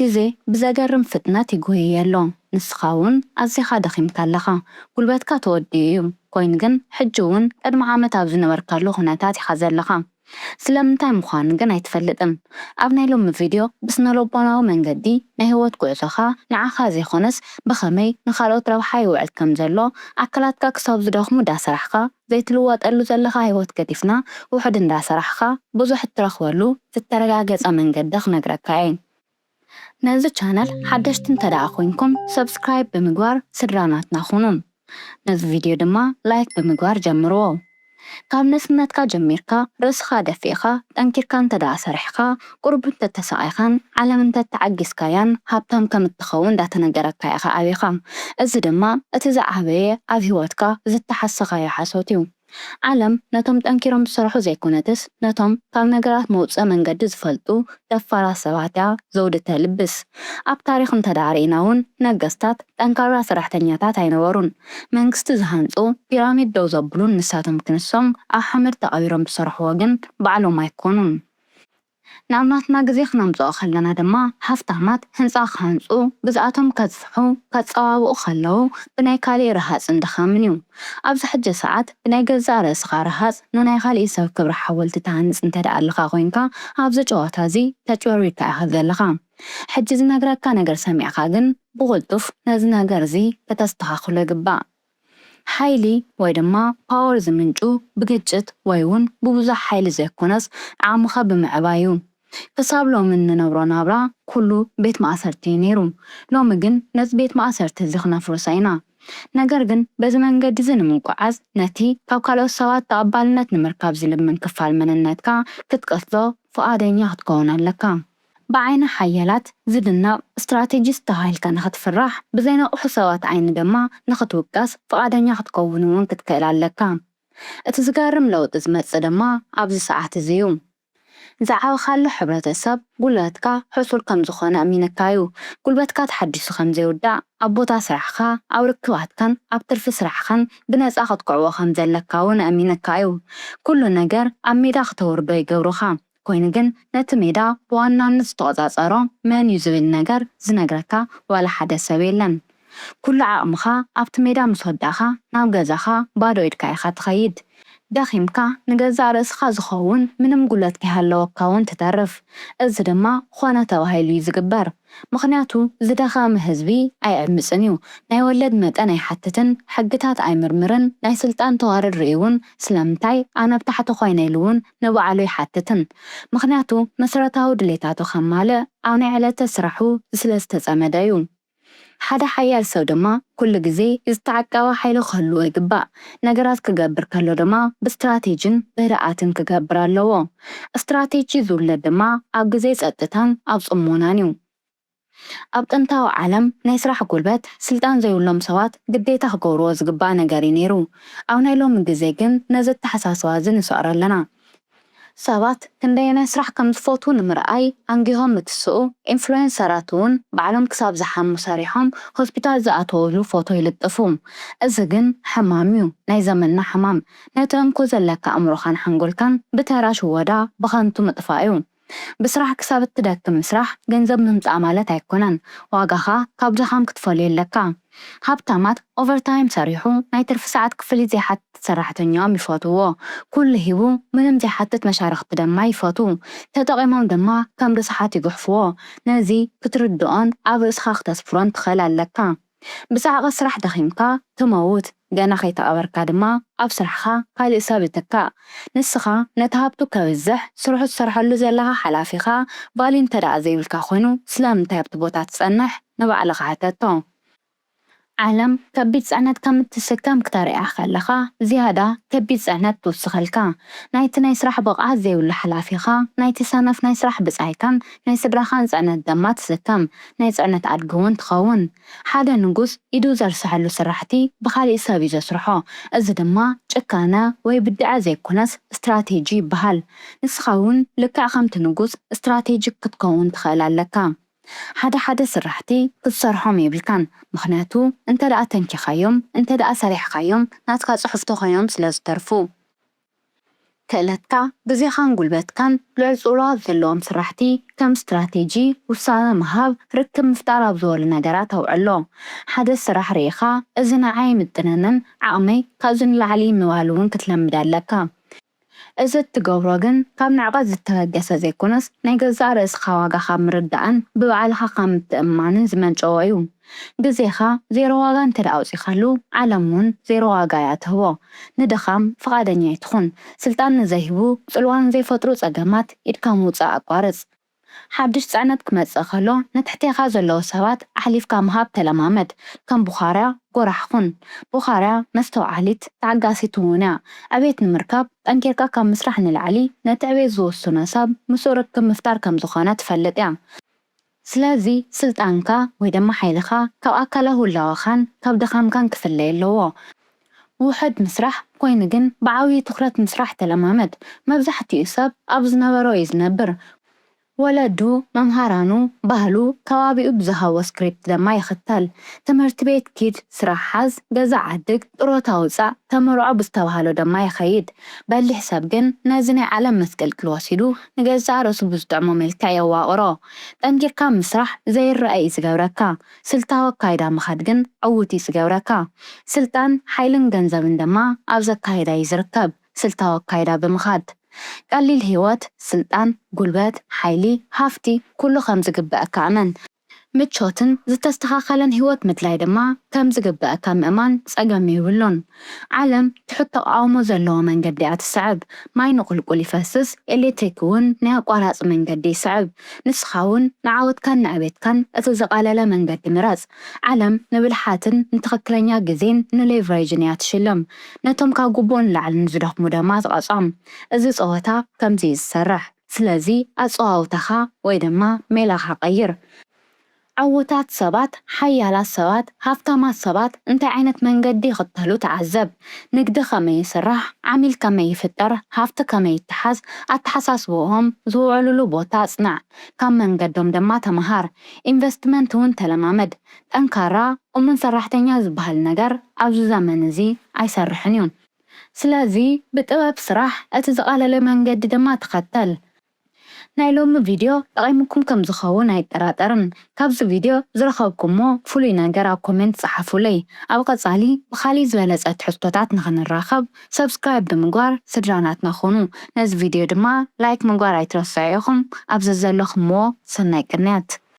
ግዜ ብዘገርም ፍጥነት ይጎይ ኣሎ ንስኻ እውን ኣዝኻ ደኺምካ ኣለኻ ጉልበትካ ተወዲኡ እዩ ኮይኑ ግን ሕጂ እውን ቅድሚ ዓመት ኣብ ዝነበርካሉ ኩነታት ኢኻ ዘለኻ ስለምንታይ ምዃኑ ግን ኣይትፈልጥን ኣብ ናይ ሎሚ ቪድዮ ብስነልቦናዊ መንገዲ ናይ ህይወት ጉዕዞኻ ንዓኻ ዘይኾነስ ብኸመይ ንኻልኦት ረብሓ ይውዕል ከም ዘሎ ኣካላትካ ክሳብ ዝደኽሙ እንዳሰራሕካ ዘይትልወጠሉ ዘለኻ ህይወት ገዲፍና ውሕድ እንዳሰራሕካ ብዙሕ እትረኽበሉ ዝተረጋገፀ መንገዲ ክነግረካ እየ ነዚ ቻናል ሓደሽቲ እንተደኣ ኮይንኩም ሰብስክራይብ ብምግባር ስድራናትና ሁኑ ነዚ ቪድዮ ድማ ላይክ ብምግባር ጀምርዎ ካብ ንእስነትካ ጀሚርካ ርእስኻ ደፊእኻ ጠንኪርካ እንተደኣ ሰሪሕካ ቁርብ እንተተሰቃይኻን ዓለም እንተተዓጊዝካያን ሃብታም ከም እትኸውን እንዳተነገረካ ኢኻ ዓብይኻ እዚ ድማ እቲ ዝዓበየ ኣብ ሂወትካ ዝተሓሰኻዮ ሓሶት እዩ ዓለም ነቶም ጠንኪሮም ዝሰርሑ ዘይኮነትስ ነቶም ካብ ነገራት መውፅእ መንገዲ ዝፈልጡ ደፋራት ሰባት እያ ዘውዲ ተልብስ ኣብ ታሪክ እንተደኣ ሪኢና እውን ነገስታት ጠንካራ ሰራሕተኛታት ኣይነበሩን መንግስቲ ዝሃንፁ ፒራሚድ ደው ዘብሉን ንሳቶም ክንሶም ኣብ ሓመድ ተቐቢሮም ዝሰርሕዎ ግን ባዕሎም ኣይኮኑን ናብ ናትና ግዜ ክነምፅኦ ከለና ድማ ሃፍታማት ህንፃ ክሃንፁ ግዝኣቶም ከስፍሑ ከፀዋብኡ ከለው ብናይ ካሊእ ረሃፅ እንደኸምን እዩ ኣብዚ ሕጂ ሰዓት ብናይ ገዛእ ርእስኻ ረሃፅ ንናይ ካሊእ ሰብ ክብሪ ሓወልቲ ተሃንፅ እንተደኣ ኣለኻ ኮይንካ ኣብዚ ጨዋታ እዚ ተጭበርቢርካ ኢኻ ዘለኻ ሕጂ ዝነግረካ ነገር ሰሚዕካ ግን ብቕልጡፍ ነዚ ነገር እዚ ከተስተኻኽሎ ይግባእ ሓይሊ ወይ ድማ ፓወር ዝምንጩ ብግጭት ወይ እውን ብብዙሕ ሓይሊ ዘይኮነስ ዓቕምኻ ብምዕባይ እዩ ክሳብ ሎሚ እንነብሮ ናብራ ኩሉ ቤት ማእሰርቲ ነይሩ ሎሚ ግን ነዚ ቤት ማእሰርቲ እዚ ክነፍርሶ ኢና ነገር ግን በዚ መንገዲ እዚ ንምጉዓዝ ነቲ ካብ ካልኦት ሰባት ተቐባልነት ንምርካብ ዝልምን ክፋል መንነትካ ክትቀስሎ ፍቓደኛ ክትከውን ኣለካ ብዓይኒ ሓያላት ዝድነቕ ስትራቴጂስት ተባሂልካ ንኽትፍራሕ ብዘይነቑሑ ሰባት ዓይኒ ድማ ንኽትውቀስ ፍቓደኛ ክትከውን እውን ክትክእል ኣለካ እቲ ዝገርም ለውጢ ዝመፅእ ድማ ኣብዚ ሰዓት እዚ እዩ ዝዓበኻሉ ሕብረተሰብ ጉልበትካ ሕሱር ከም ዝኾነ ኣሚንካ እዩ ጉልበትካ ተሓዲሱ ከም ዘይውዳእ ኣብ ቦታ ስራሕካ ኣብ ርክባትካን ኣብ ትርፊ ስራሕካን ብነፃ ክትኩዕቦ ከም ዘለካ እውን ኣሚንካ እዩ ኩሉ ነገር ኣብ ሜዳ ክተወርዶ ይገብሩኻ ኮይኑ ግን ነቲ ሜዳ ብዋናነት ዝተቆፃፀሮ መን እዩ ዝብል ነገር ዝነግረካ ዋላ ሓደ ሰብ የለን ኩሉ ዓቕምኻ ኣብቲ ሜዳ ምስ ወዳእኻ ናብ ገዛኻ ባዶ ኢድካ ኢኻ ትኸይድ ደኺምካ ንገዛእ ርእስኻ ዝኸውን ምንም ጉልበት ከይሃለወካ እውን ትተርፍ እዚ ድማ ኮነ ተባሂሉ እዩ ዝግበር ምክንያቱ ዝደኸመ ህዝቢ ኣይዕምፅን እዩ ናይ ወለድ መጠን ኣይሓትትን ሕግታት ኣይምርምርን ናይ ስልጣን ተዋረድ ርኢ እውን ስለምንታይ ኣነ ብታሕቲ ኮይነ ኢሉ እውን ንባዕሉ ይሓትትን ምክንያቱ መሰረታዊ ድሌታቱ ከማልእ ኣብ ናይ ዕለተ ስራሑ ስለዝተፀመደ እዩ ሓደ ሓያል ሰብ ድማ ኩሉ ግዜ ዝተዓቀበ ሓይሊ ክህልዎ ይግባእ ነገራት ክገብር ከሎ ድማ ብስትራቴጂን ብህድኣትን ክገብር ኣለዎ ስትራቴጂ ዝውለድ ድማ ኣብ ግዜ ፀጥታን ኣብ ፅሞናን እዩ ኣብ ጥንታዊ ዓለም ናይ ስራሕ ጉልበት ስልጣን ዘይብሎም ሰባት ግዴታ ክገብርዎ ዝግባእ ነገር እዩ ነይሩ ኣብ ናይ ሎሚ ግዜ ግን ነዚ ኣተሓሳስባ እዚ ንሰዕሮ ኣለና ሰባት ክንደየናይ ስራሕ ከም ዝፈትው ንምርኣይ ኣንጊሆም ምትስኡ ኢንፍሉዌንሰራት እውን ባዕሎም ክሳብ ዝሓሙ ሰሪሖም ሆስፒታል ዝኣተውሉ ፎቶ ይልጥፉ እዚ ግን ሕማም እዩ ናይ ዘመንና ሕማም ነቲ እንኩ ዘለካ ኣእምሮኻን ሓንጎልካን ብተራ ሽወዳ ብኸንቱ ምጥፋእ እዩ ብስራሕ ክሳብ እትደክም ምስራሕ ገንዘብ ምምፃእ ማለት ኣይኮነን ዋጋኻ ካብ ድኻም ክትፈልዮ ኣለካ ሃብታማት ኦቨርታይም ሰሪሑ ናይ ትርፊ ሰዓት ክፍሊት ዘይሓትት ሰራሕተኛኦም ይፈትዎ ኩሉ ሂቡ ምንም ዘይሓትት መሻርክቲ ድማ ይፈትው ተጠቒሞም ድማ ከም ርስሓት ይግሕፍዎ ነዚ ክትርድኦን ኣብ ርእስኻ ክተስፍሮን ትኽእል ኣለካ ብዛዕባ ስራሕ ደኺምካ ትመውት ገና ከይተቐበርካ ድማ ኣብ ስራሕኻ ካሊእ ሰብ ይትካእ ንስኻ ነቲ ሃብቱ ከብዝሕ ስርሑ ትሰርሐሉ ዘለኻ ሓላፊኻ ባሊ እንተደኣ ዘይብልካ ኮይኑ ስለምንታይ ኣብቲ ቦታ ትፀንሕ ንባዕልኻ ሕተቶ ዓለም ከቢድ ፅዕነት ከም እትስከም ክተርእያ ከለኻ ዝያዳ ከቢድ ፅዕነት ትውስኸልካ ናይቲ ናይ ስራሕ ብቕዓት ዘይብሉ ሓላፊኻ ናይቲ ሰነፍ ናይ ስራሕ ብፃይካን ናይ ስድራኻን ፅዕነት ድማ ትስከም ናይ ፅዕነት ኣድጊ እውን ትኸውን ሓደ ንጉስ ኢዱ ዘርስሐሉ ስራሕቲ ብካሊእ ሰብ እዩ ዘስርሖ እዚ ድማ ጭካነ ወይ ብድዐ ዘይኮነስ ስትራቴጂ ይበሃል ንስኻ እውን ልክዕ ከምቲ ንጉስ ስትራቴጂክ ክትከውን ትኽእል ኣለካ ሓደ ስራሕቲ ክትሰርሖም የብልካን ምክንያቱ እንተደኣ ተንኪኻዮም እንተደኣ ሰሪሕካዮም ናትካ ፅሑፍቲ ኮይኖም ስለዝተርፉ ክእለትካ ግዜኻን ጉልበትካን ልዕል ጽልዋት ዘለዎም ስራሕቲ ከም ስትራቴጂ ውሳነ ምሃብ ርክብ ምፍጣር ኣብ ዝበሉ ነገራት ኣውዕሎ ሓደ ስራሕ ርኢኻ እዚ ንዓይ ምጥነንን ዓቕመይ ካብዚ ንላዕሊ ምባል እውን ክትለምድ ኣለካ እዚ እትገብሮ ግን ካብ ንዕቐት ዝተበገሰ ዘይኮነስ ናይ ገዛእ ርእስኻ ዋጋ ካብ ምርዳእን ብባዕልኻ ካብ ምትእምማንን ዝመንጨዎ እዩ ግዜኻ ዜሮ ዋጋ እንተደኣ ኣውፂኻሉ ዓለም እውን ዜሮ ዋጋ እያ ትህቦ ንድኻም ፍቓደኛ ኣይትኹን ስልጣን ንዘይህቡ ጽልዋን ዘይፈጥሩ ፀገማት ኢድካ ምውፃእ ኣቋርፅ ሓድሽ ፅዕነት ክመፅእ ከሎ ነትሕቲኻ ዘለዉ ሰባት ኣሕሊፍካ ምሃብ ተለማመድ ከም ቡኻርያ ጎራሕ ኩን ቡኻርያ መስተውዓሊት ተዓጋሲት እውን እያ ዕቤት ንምርካብ ጠንኪርካ ካብ ምስራሕ ንላዕሊ ነቲ ዕቤት ዝወስኖ ሰብ ምስኡ ርክብ ምፍጣር ከም ዝኾነ ትፈልጥ እያ ስለዚ ስልጣንካ ወይ ድማ ሓይልኻ ካብ ኣካላዊ ህላወኻን ካብ ድኻምካን ክፍለ ኣለዎ ውሕድ ምስራሕ ኮይኑ ግን ብዓብዪ ትኹረት ምስራሕ ተለማመድ መብዛሕትኡ ሰብ ኣብ ዝነበሮ እዩ ዝነብር ወለዱ መምሃራኑ ባህሉ ከባቢኡ ብዝሃቦ ስክሪፕት ድማ ይኽተል ትምህርቲ ቤት ኪድ ስራሕ ሓዝ ገዛ ዓድግ ጥሮታ ውፃእ ተመርዖ ብዝተባሃሎ ድማ ይኸይድ በሊሕ ሰብ ግን ነዚ ናይ ዓለም መስቀልቅል ወሲዱ ንገዛእ ርእሱ ብዝጥዕሞ መልክዕ የዋቕሮ ጠንኪርካ ምስራሕ ዘይረአይ ዝገብረካ ስልታዊ ኣካይዳ ምኻድ ግን ዕውት እዩ ዝገብረካ ስልጣን ሓይልን ገንዘብን ድማ ኣብዚ ኣካይዳ እዩ ዝርከብ ስልታዊ ኣካይዳ ብምኻድ ቀሊል ህይወት ስልጣን ጉልበት ሓይሊ ሃፍቲ ኩሉ ከም ዝግበአካ እመን ምቾትን ዝተስተኻኸለን ህይወት ምድላይ ድማ ከም ዝግበአካ ምእማን ፀገም ይብሉን ዓለም ትሑት ተቃውሞ ዘለዎ መንገዲ እያ ትስዕብ ማይ ንቁልቁል ይፈስስ ኤሌክትሪክ እውን ናይ ኣቋራፂ መንገዲ ይስዕብ ንስኻ እውን ንዓወትካን ንዕቤትካን እቲ ዘቃለለ መንገዲ ምረፅ ዓለም ንብልሓትን ንትኽክለኛ ግዜን ንሌቨሬጅን እያ ትሽለም ነቶም ካብ ጉቦን ላዕልን ዝደኽሙ ድማ ትቐፆም እዚ ፀወታ ከምዚ ዝሰርሕ ስለዚ ኣፀዋውታኻ ወይ ድማ ሜላኻ ቀይር عوتات ሰባት ሓያላት ሰባት ሃፍታማት ሰባት እንታይ ዓይነት መንገዲ ይኽተሉ ተዓዘብ ንግዲ ከመይ ይስራሕ ዓሚል ከመይ ይፍጠር ሃፍቲ ከመይ ይተሓዝ ኣተሓሳስብኦም ዝውዕልሉ ቦታ ኣጽናዕ ካብ መንገዶም ድማ ተመሃር ኢንቨስትመንት እውን ተለማመድ ጠንካራ እሙን ሰራሕተኛ ዝበሃል ነገር ኣብዚ ዘመን እዚ ኣይሰርሕን እዩ ስለዚ ብጥበብ ስራሕ እቲ ዝቐለለ መንገዲ ድማ ተኸተል ናይ ሎሚ ቪድዮ ጠቒምኩም ከም ዝኸውን ኣይጠራጠርን ካብዚ ቪድዮ ዝረኸብኩሞ ፍሉይ ነገር ኣብ ኮሜንት ጻሓፉለይ ኣብ ቀጻሊ ብኻሊእ ዝበለጸ ትሕዝቶታት ንኽንራኸብ ሰብስክራይብ ብምግባር ስድራናትና ኹኑ ነዚ ቪድዮ ድማ ላይክ ምግባር ኣይትረስዑ ኢኹም ኣብዚ ዘለኹምዎ ሰናይ ቅንያት